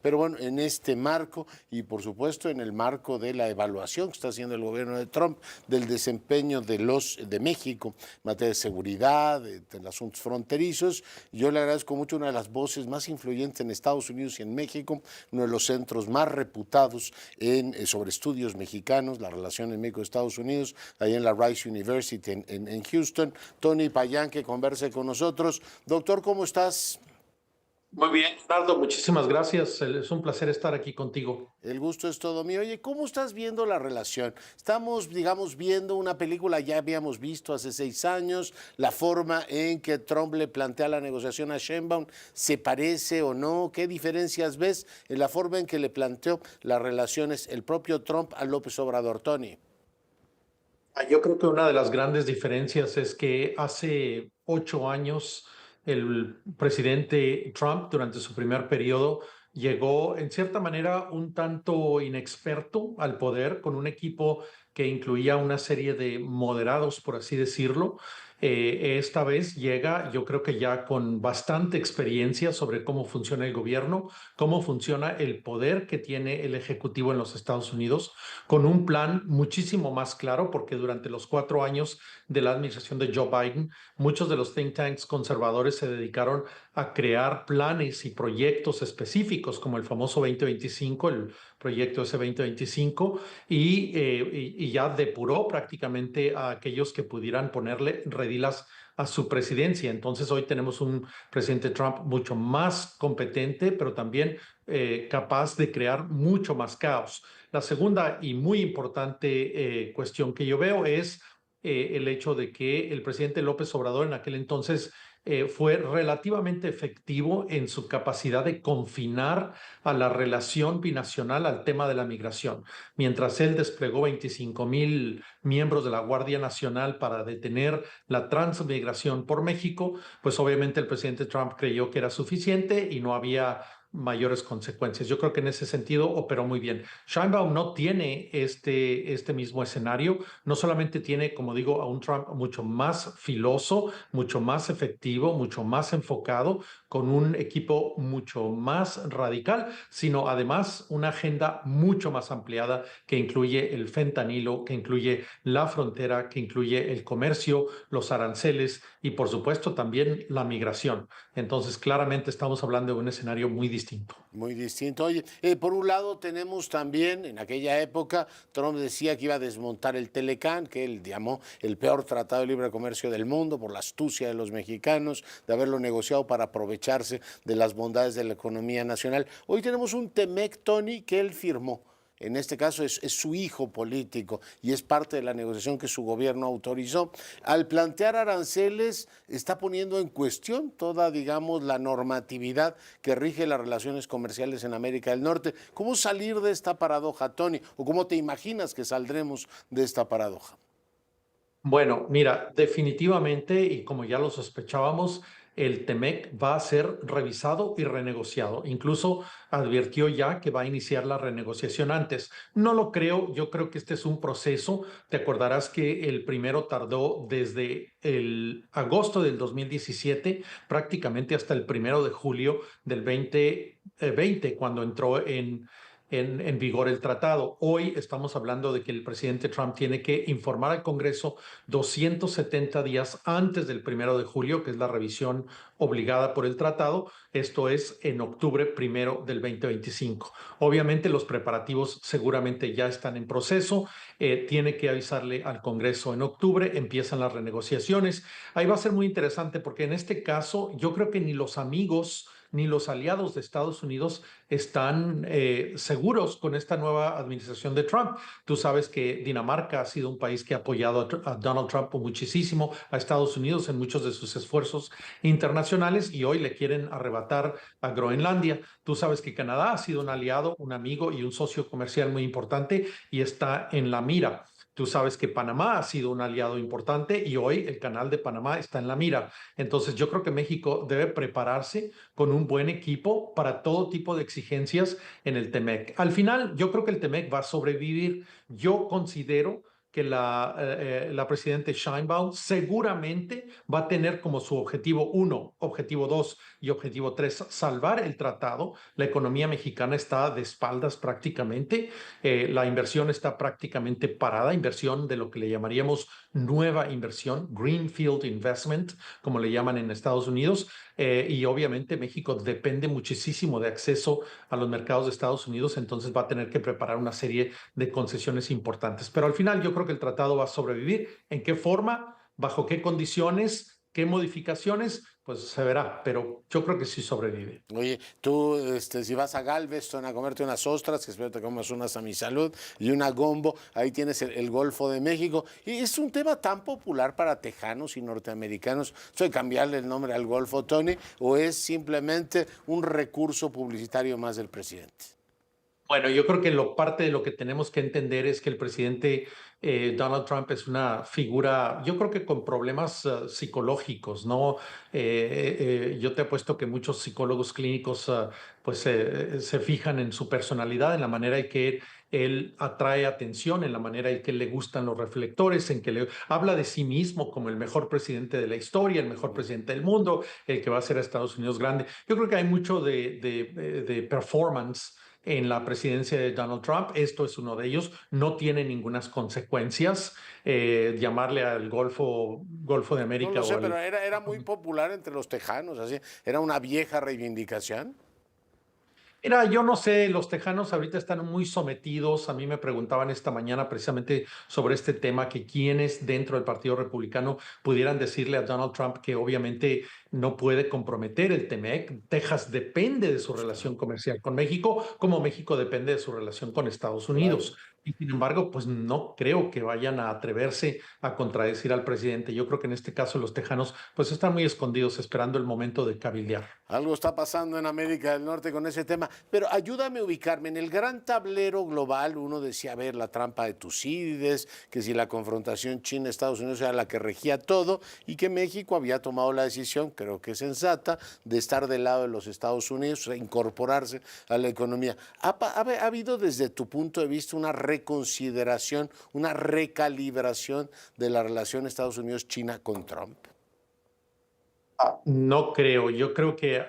Pero bueno, en este marco y por supuesto en el marco de la evaluación que está haciendo el gobierno de Trump del desempeño de México en materia de seguridad, de asuntos fronterizos, yo le agradezco mucho una de las voces más influyentes en Estados Unidos y en México, uno de los centros más reputados sobre estudios mexicanos, la relación en México-Estados Unidos, ahí en la Rice University en Houston, Tony Payán, que converse con nosotros. Doctor, ¿cómo estás? Muy bien, Leonardo, muchísimas gracias. Es un placer estar aquí contigo. El gusto es todo mío. Oye, ¿cómo estás viendo la relación? Estamos, digamos, viendo una película, ya habíamos visto hace 6 años, la forma en que Trump le plantea la negociación a Sheinbaum, ¿se parece o no? ¿Qué diferencias ves en la forma en que le planteó las relaciones el propio Trump a López Obrador, Tony? Yo creo que una de las grandes diferencias es que hace 8 años el presidente Trump, durante su primer periodo, llegó en cierta manera un tanto inexperto al poder, con un equipo que incluía una serie de moderados, por así decirlo. Esta vez llega, yo creo que ya con bastante experiencia sobre cómo funciona el gobierno, cómo funciona el poder que tiene el Ejecutivo en los Estados Unidos, con un plan muchísimo más claro, porque durante los 4 años de la administración de Joe Biden, muchos de los think tanks conservadores se dedicaron a crear planes y proyectos específicos, como el famoso 2025, el proyecto ese 2025, y ya depuró prácticamente a aquellos que pudieran ponerle redilas a su presidencia. Entonces hoy tenemos un presidente Trump mucho más competente, pero también capaz de crear mucho más caos. La segunda y muy importante cuestión que yo veo es el hecho de que el presidente López Obrador en aquel entonces fue relativamente efectivo en su capacidad de confinar a la relación binacional al tema de la migración. Mientras él desplegó 25,000 miembros de la Guardia Nacional para detener la transmigración por México, pues obviamente el presidente Trump creyó que era suficiente y no había mayores consecuencias. Yo creo que en ese sentido operó muy bien. Sheinbaum no tiene este mismo escenario, no solamente tiene, como digo, a un Trump mucho más filoso, mucho más efectivo, mucho más enfocado, con un equipo mucho más radical, sino además una agenda mucho más ampliada que incluye el fentanilo, que incluye la frontera, que incluye el comercio, los aranceles y por supuesto también la migración. Entonces, claramente estamos hablando de un escenario muy distinto. Muy distinto. Oye, por un lado tenemos también, en aquella época, Trump decía que iba a desmontar el Telecán, que él llamó el peor tratado de libre comercio del mundo por la astucia de los mexicanos, de haberlo negociado para aprovecharse de las bondades de la economía nacional. Hoy tenemos un Temec, Tony, que él firmó. En este caso es su hijo político y es parte de la negociación que su gobierno autorizó. Al plantear aranceles, está poniendo en cuestión toda, digamos, la normatividad que rige las relaciones comerciales en América del Norte. ¿Cómo salir de esta paradoja, Tony? ¿O cómo te imaginas que saldremos de esta paradoja? Bueno, mira, definitivamente, y como ya lo sospechábamos, el TEMEC va a ser revisado y renegociado. Incluso advirtió ya que va a iniciar la renegociación antes. No lo creo, yo creo que este es un proceso. Te acordarás que el primero tardó desde el agosto del 2017 prácticamente hasta el 1 de julio del 2020, cuando entró en vigor el tratado. Hoy estamos hablando de que el presidente Trump tiene que informar al Congreso 270 días antes del 1 de julio, que es la revisión obligada por el tratado. Esto es en octubre 1 del 2025. Obviamente los preparativos seguramente ya están en proceso. Tiene que avisarle al Congreso en octubre. Empiezan las renegociaciones. Ahí va a ser muy interesante porque en este caso yo creo que ni los amigos ni los aliados de Estados Unidos están seguros con esta nueva administración de Trump. Tú sabes que Dinamarca ha sido un país que ha apoyado a Donald Trump muchísimo, a Estados Unidos en muchos de sus esfuerzos internacionales, y hoy le quieren arrebatar a Groenlandia. Tú sabes que Canadá ha sido un aliado, un amigo y un socio comercial muy importante y está en la mira. Tú sabes que Panamá ha sido un aliado importante y hoy el canal de Panamá está en la mira. Entonces yo creo que México debe prepararse con un buen equipo para todo tipo de exigencias en el TEMEC. Al final, yo creo que el TEMEC va a sobrevivir. Yo considero que la presidenta Sheinbaum seguramente va a tener como su objetivo 1, objetivo 2 y objetivo 3 salvar el tratado. La economía mexicana está de espaldas prácticamente, la inversión está prácticamente parada, inversión de lo que le llamaríamos nueva inversión, Greenfield Investment, como le llaman en Estados Unidos, y obviamente México depende muchísimo de acceso a los mercados de Estados Unidos, entonces va a tener que preparar una serie de concesiones importantes. Pero al final yo creo que el tratado va a sobrevivir. ¿En qué forma? ¿Bajo qué condiciones? ¿Qué modificaciones? Pues se verá, pero yo creo que sí sobrevive. Oye, tú, si vas a Galveston a comerte unas ostras, que espero te comas unas a mi salud, y una gombo, ahí tienes el Golfo de México. Y es un tema tan popular para tejanos y norteamericanos. ¿Soy cambiarle el nombre al Golfo, Tony, o es simplemente un recurso publicitario más del presidente? Bueno, yo creo que parte de lo que tenemos que entender es que el presidente Donald Trump es una figura, yo creo que con problemas psicológicos, ¿no? Yo te apuesto que muchos psicólogos clínicos pues se fijan en su personalidad, en la manera en que él atrae atención, en la manera en que le gustan los reflectores, en que le habla de sí mismo como el mejor presidente de la historia, el mejor presidente del mundo, el que va a hacer a Estados Unidos grande. Yo creo que hay mucho de performance en la presidencia de Donald Trump. Esto es uno de ellos. No tiene ninguna consecuencias. Llamarle al Golfo de No América lo o sé, al... pero era muy popular entre los tejanos, así. Era una vieja reivindicación. Mira, yo no sé, los tejanos ahorita están muy sometidos. A mí me preguntaban esta mañana precisamente sobre este tema, que quienes dentro del Partido Republicano pudieran decirle a Donald Trump que obviamente no puede comprometer el TEMEC. Texas depende de su Pues relación claro, comercial con México, como México depende de su relación con Estados claro. Unidos. Y sin embargo, pues no creo que vayan a atreverse a contradecir al presidente. Yo creo que en este caso los tejanos pues están muy escondidos esperando el momento de cabildear. Algo está pasando en América del Norte con ese tema, pero ayúdame a ubicarme. En el gran tablero global uno decía, a ver, la trampa de Tucídides, que si la confrontación China-Estados Unidos era la que regía todo y que México había tomado la decisión, creo que sensata, de estar del lado de los Estados Unidos, e incorporarse a la economía. ¿Ha habido desde tu punto de vista una reconsideración, una recalibración de la relación Estados Unidos-China con Trump? No creo. Yo creo que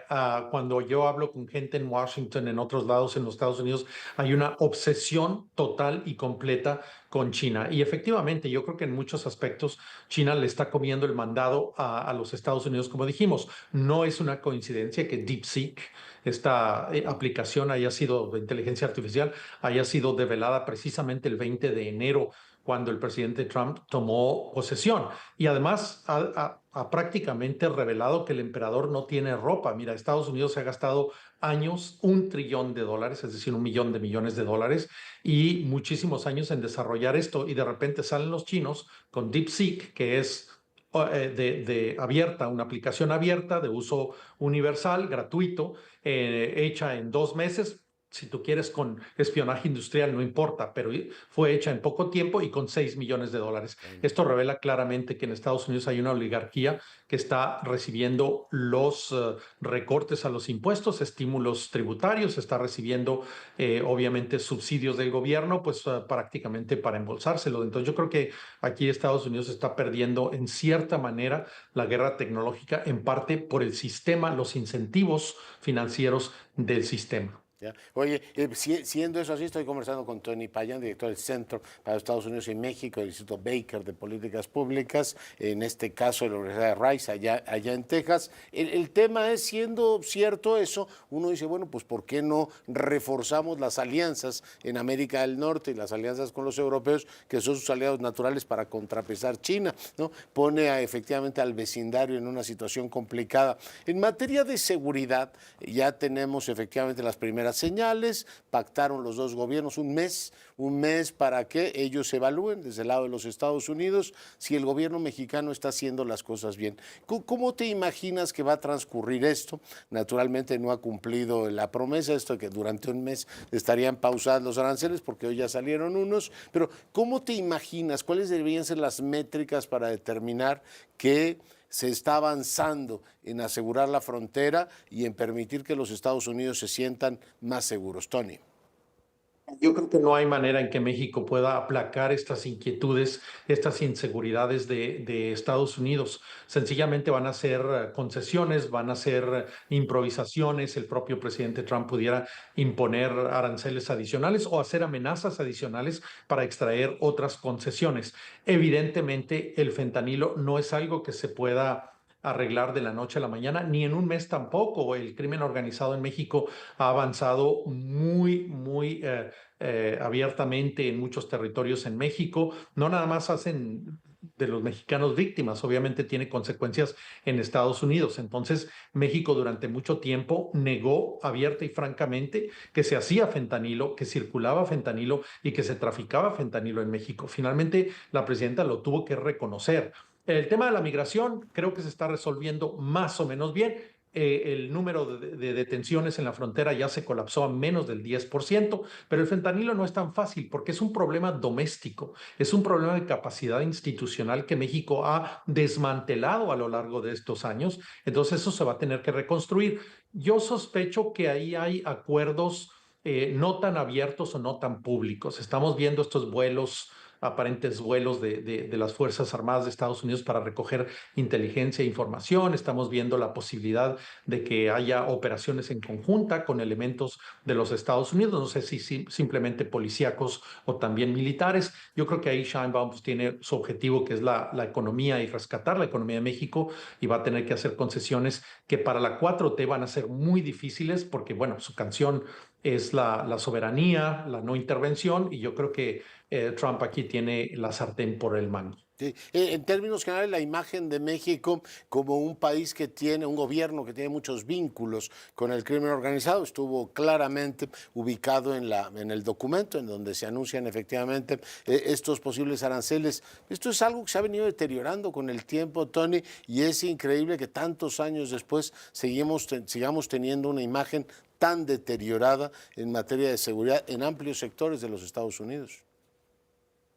cuando yo hablo con gente en Washington, en otros lados, en los Estados Unidos, hay una obsesión total y completa con China. Y efectivamente, yo creo que en muchos aspectos China le está comiendo el mandado a los Estados Unidos, como dijimos. No es una coincidencia que DeepSeek, esta aplicación haya sido de inteligencia artificial, haya sido develada precisamente el 20 de enero, cuando el presidente Trump tomó posesión. Y además ha prácticamente revelado que el emperador no tiene ropa. Mira, Estados Unidos se ha gastado años, $1 trillón, es decir, 1 millón de millones de dólares, y muchísimos años en desarrollar esto. Y de repente salen los chinos con DeepSeek, que es abierta, una aplicación abierta de uso universal, gratuito, hecha en 2 meses. Si tú quieres con espionaje industrial, no importa, pero fue hecha en poco tiempo y con $6 millones. Esto revela claramente que en Estados Unidos hay una oligarquía que está recibiendo los recortes a los impuestos, estímulos tributarios, está recibiendo obviamente subsidios del gobierno, pues prácticamente para embolsárselo. Entonces yo creo que aquí Estados Unidos está perdiendo en cierta manera la guerra tecnológica, en parte por el sistema, los incentivos financieros del sistema. ¿Ya? Oye, siendo eso así, estoy conversando con Tony Payan, director del Centro para Estados Unidos y México, del Instituto Baker de Políticas Públicas, en este caso de la Universidad de Rice, allá en Texas. El tema es, siendo cierto eso, uno dice, bueno, pues ¿por qué no reforzamos las alianzas en América del Norte y las alianzas con los europeos, que son sus aliados naturales para contrapesar China, ¿no? Pone efectivamente al vecindario en una situación complicada. En materia de seguridad, ya tenemos efectivamente las primeras señales, pactaron los dos gobiernos un mes para que ellos evalúen desde el lado de los Estados Unidos si el gobierno mexicano está haciendo las cosas bien. ¿Cómo te imaginas que va a transcurrir esto? Naturalmente no ha cumplido la promesa, esto de que durante un mes estarían pausados los aranceles, porque hoy ya salieron unos, pero ¿cómo te imaginas? ¿Cuáles deberían ser las métricas para determinar que se está avanzando en asegurar la frontera y en permitir que los Estados Unidos se sientan más seguros? Tony. Yo creo que no hay manera en que México pueda aplacar estas inquietudes, estas inseguridades de Estados Unidos. Sencillamente van a ser concesiones, van a ser improvisaciones. El propio presidente Trump pudiera imponer aranceles adicionales o hacer amenazas adicionales para extraer otras concesiones. Evidentemente, el fentanilo no es algo que se pueda arreglar de la noche a la mañana, ni en un mes tampoco. El crimen organizado en México ha avanzado muy abiertamente en muchos territorios en México. No nada más hacen de los mexicanos víctimas, obviamente tiene consecuencias en Estados Unidos. Entonces, México durante mucho tiempo negó abierta y francamente que se hacía fentanilo, que circulaba fentanilo y que se traficaba fentanilo en México. Finalmente, la presidenta lo tuvo que reconocer. El tema de la migración creo que se está resolviendo más o menos bien. El número de detenciones en la frontera ya se colapsó a menos del 10%, pero el fentanilo no es tan fácil porque es un problema doméstico, es un problema de capacidad institucional que México ha desmantelado a lo largo de estos años, entonces eso se va a tener que reconstruir. Yo sospecho que ahí hay acuerdos no tan abiertos o no tan públicos. Estamos viendo estos vuelos aparentes vuelos de las Fuerzas Armadas de Estados Unidos para recoger inteligencia e información. Estamos viendo la posibilidad de que haya operaciones en conjunta con elementos de los Estados Unidos, no sé si simplemente policíacos o también militares. Yo creo que ahí Sheinbaum pues, tiene su objetivo, que es la economía y rescatar la economía de México, y va a tener que hacer concesiones que para la 4T van a ser muy difíciles porque, bueno, su canción es la soberanía, la no intervención, y yo creo que Trump aquí tiene la sartén por el mango. Sí. En términos generales, la imagen de México como un país que tiene, un gobierno que tiene muchos vínculos con el crimen organizado, estuvo claramente ubicado en el documento en donde se anuncian efectivamente estos posibles aranceles. Esto es algo que se ha venido deteriorando con el tiempo, Tony, y es increíble que tantos años después sigamos teniendo una imagen tan deteriorada en materia de seguridad en amplios sectores de los Estados Unidos.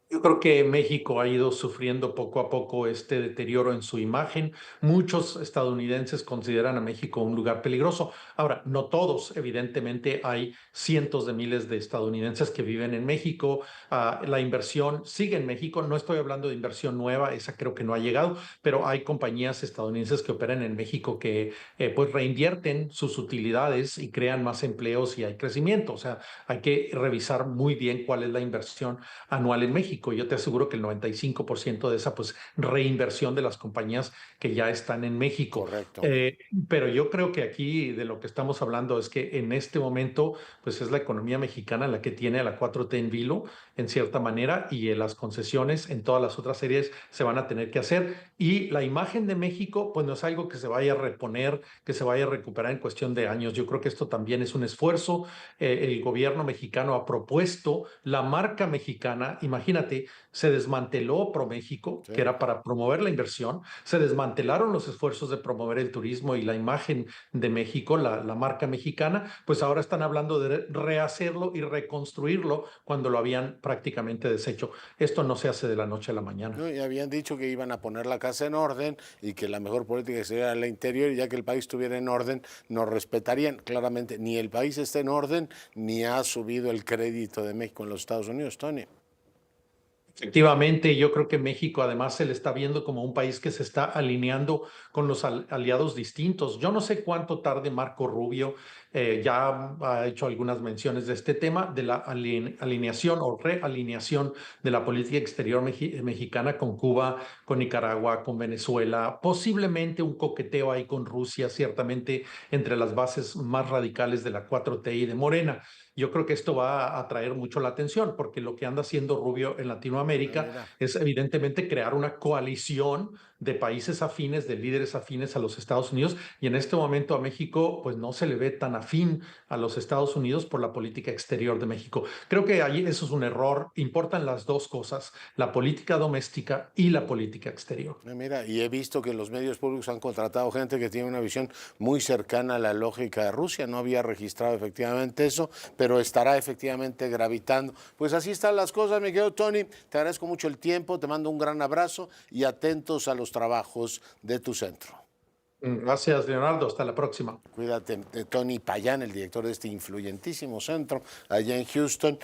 Yo creo que México ha ido sufriendo poco a poco este deterioro en su imagen. Muchos estadounidenses consideran a México un lugar peligroso. Ahora, no todos, evidentemente hay cientos de miles de estadounidenses que viven en México. La inversión sigue en México. No estoy hablando de inversión nueva, esa creo que no ha llegado, pero hay compañías estadounidenses que operan en México que pues reinvierten sus utilidades y crean más empleos y hay crecimiento. O sea, hay que revisar muy bien cuál es la inversión anual en México. Yo te aseguro que el 95% de esa pues reinversión de las compañías que ya están en México. Correcto. Eh, pero yo creo que aquí de lo que estamos hablando es que en este momento pues es la economía mexicana la que tiene a la 4T en vilo en cierta manera, y las concesiones en todas las otras series se van a tener que hacer, y la imagen de México pues no es algo que se vaya a reponer, que se vaya a recuperar en cuestión de años. Yo creo que esto también es un esfuerzo. El gobierno mexicano ha propuesto la marca mexicana. Imagínate, se desmanteló ProMéxico, que Sí. era para promover la inversión, se desmantelaron los esfuerzos de promover el turismo y la imagen de México, la marca mexicana, pues ahora están hablando de rehacerlo y reconstruirlo cuando lo habían prácticamente deshecho. Esto no se hace de la noche a la mañana. No, y habían dicho que iban a poner la casa en orden y que la mejor política sería la interior, y ya que el país estuviera en orden, nos respetarían. Claramente, ni el país está en orden, ni ha subido el crédito de México en los Estados Unidos, Tony. Efectivamente, yo creo que México además se le está viendo como un país que se está alineando con los aliados distintos. Yo no sé cuánto tarde Marco Rubio, ya ha hecho algunas menciones de este tema, de la alineación o realineación de la política exterior mexicana con Cuba, con Nicaragua, con Venezuela, posiblemente un coqueteo ahí con Rusia, ciertamente entre las bases más radicales de la 4T y de Morena. Yo creo que esto va a atraer mucho la atención porque lo que anda haciendo Rubio en Ah, Latinoamérica mira. es evidentemente crear una coalición de países afines, de líderes afines a los Estados Unidos, y en este momento a México pues no se le ve tan afín a los Estados Unidos por la política exterior de México. Creo que ahí eso es un error. Importan las dos cosas, la política doméstica y la política exterior. Mira, y he visto que los medios públicos han contratado gente que tiene una visión muy cercana a la lógica de Rusia. No había registrado efectivamente eso, pero estará efectivamente gravitando. Pues así están las cosas, mi querido Tony. Te agradezco mucho el tiempo, te mando un gran abrazo y atentos a los trabajos de tu centro. Gracias, Leonardo. Hasta la próxima. Cuídate, Tony Payán, el director de este influyentísimo centro allá en Houston.